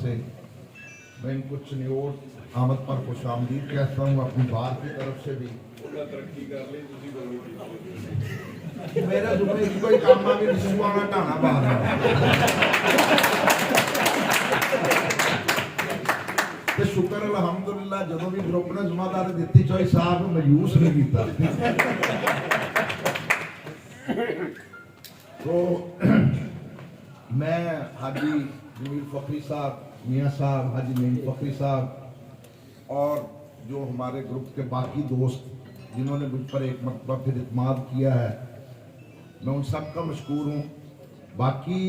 से मैं इनको चनियोर आमद पर खुश आमदीद कहता हूँ, अपनी बात की तरफ से भी। मेरा जुमले की कोई काम भी निशुआना ढाना बाहर ते शुक्र अलहमदुलिल्लाह जदों भी ग्रुप ने जिम्मेदारी दी चोई साहब मायूस नहीं किया। तो मैं हाजी जमील फकरी साहब, मियाँ साहब, हाजी नईम फकरी साहब और जो हमारे ग्रुप के बाकी दोस्त जिन्होंने मुझ पर एक मरतबा फिर इत्माद किया है, मैं उन सब का मशकूर हूँ। बाकी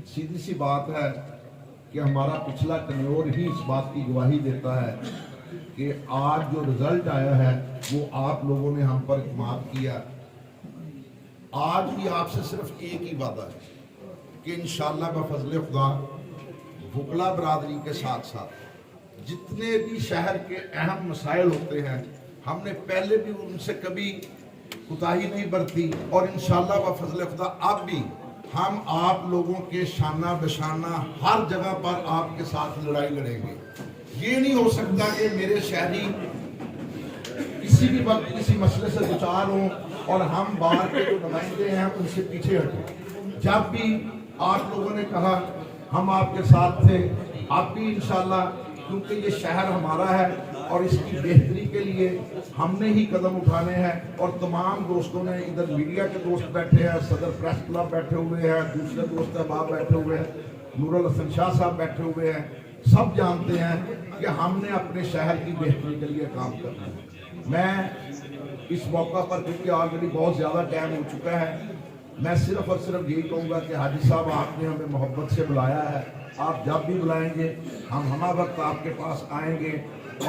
सीधी सी बात है कि हमारा पिछला टन्योर ही इस बात की गवाही देता है कि आज जो रिजल्ट आया है वो आप लोगों ने हम पर इत्माद किया। आज भी आपसे सिर्फ एक ही वादा है कि इंशाअल्लाह बफज़ल खुदा भुकला बरादरी के साथ साथ जितने भी शहर के अहम मसाइल होते हैं, हमने पहले भी उनसे कभी कोताही नहीं बरती और इंशाअल्लाह बफज़ल खुदा अब भी हम आप लोगों के शाना बशाना हर जगह पर आपके साथ लड़ाई लड़ेंगे। ये नहीं हो सकता कि मेरे शहरी किसी भी वक्त किसी मसले से दुचार हों और हम बाहर के जो नुमाइंदे हैं उनसे पीछे हटें। जब भी आप लोगों ने कहा हम आपके साथ थे, आप भी इंशाअल्लाह, क्योंकि ये शहर हमारा है और इसकी बेहतरी के लिए हमने ही कदम उठाने हैं। और तमाम दोस्तों ने, इधर मीडिया के दोस्त बैठे हैं, सदर प्रेस क्लब बैठे हुए हैं, दूसरे दोस्त अहबाब बैठे हुए हैं, नूरुल हसन शाह साहब बैठे हुए हैं, सब जानते हैं कि हमने अपने शहर की बेहतरी के लिए काम करना है। मैं इस मौका पर, क्योंकि ऑलरेडी बहुत ज़्यादा टाइम हो चुका है, मैं सिर्फ और सिर्फ यही कहूँगा कि हाजी साहब आपने हमें मोहब्बत से बुलाया है, आप जब भी बुलाएंगे हम हमा वक्त आपके पास आएंगे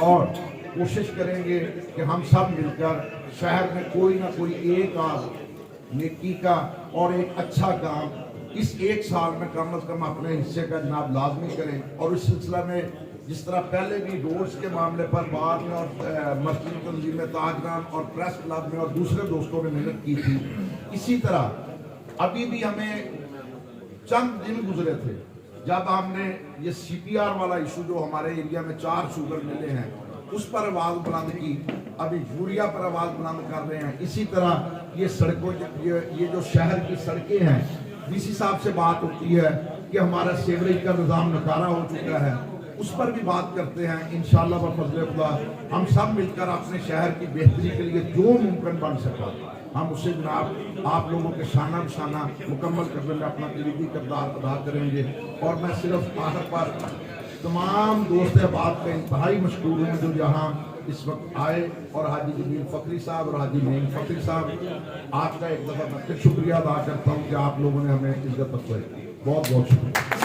और कोशिश करेंगे कि हम सब मिलकर शहर में कोई ना कोई एक आध नेकी का और एक अच्छा काम इस एक साल में कम अज़ कम अपने हिस्से का जनाब लाजमी करें। और इस सिलसिला में जिस तरह पहले भी रोड्स के मामले पर बाद में और मस्जिद तंजीम में ताजरान और प्रेस क्लब में और दूसरे दोस्तों ने मेहनत की थी, इसी तरह अभी भी हमें चंद दिन गुजरे थे जब हमने ये CPR वाला इशू जो हमारे एरिया में 4 शुगर मिले हैं उस पर आवाज़ बुलंद की, अभी यूरिया पर आवाज़ बुलंद कर रहे हैं। इसी तरह ये सड़कों, ये जो शहर की सड़कें हैं, DC साहब से बात होती है कि हमारा सीवरेज का निज़ाम नकारा हो चुका है, उस पर भी बात करते हैं। इंशाअल्लाह बफज़ल खुदा हम सब मिलकर अपने शहर की बेहतरी के लिए जो मुमकिन बन सका हम उसे जनाब आप लोगों के शाना बशाना मुकम्मल करने में अपना कलीदी किरदार अदा करेंगे। और मैं सिर्फ आखिर पर तमाम दोस्त अहबाब का इंतहाई मशकूर हूँ जो यहाँ इस वक्त आए, और हाजी जमील फकरी साहब और हाजी नईम फकरी साहब, आपका एक दफ़ा मैं फिर शुक्रिया अदा करता हूँ कि आप लोगों ने हमें इज्जत बख्शी। बहुत बहुत शुक्रिया।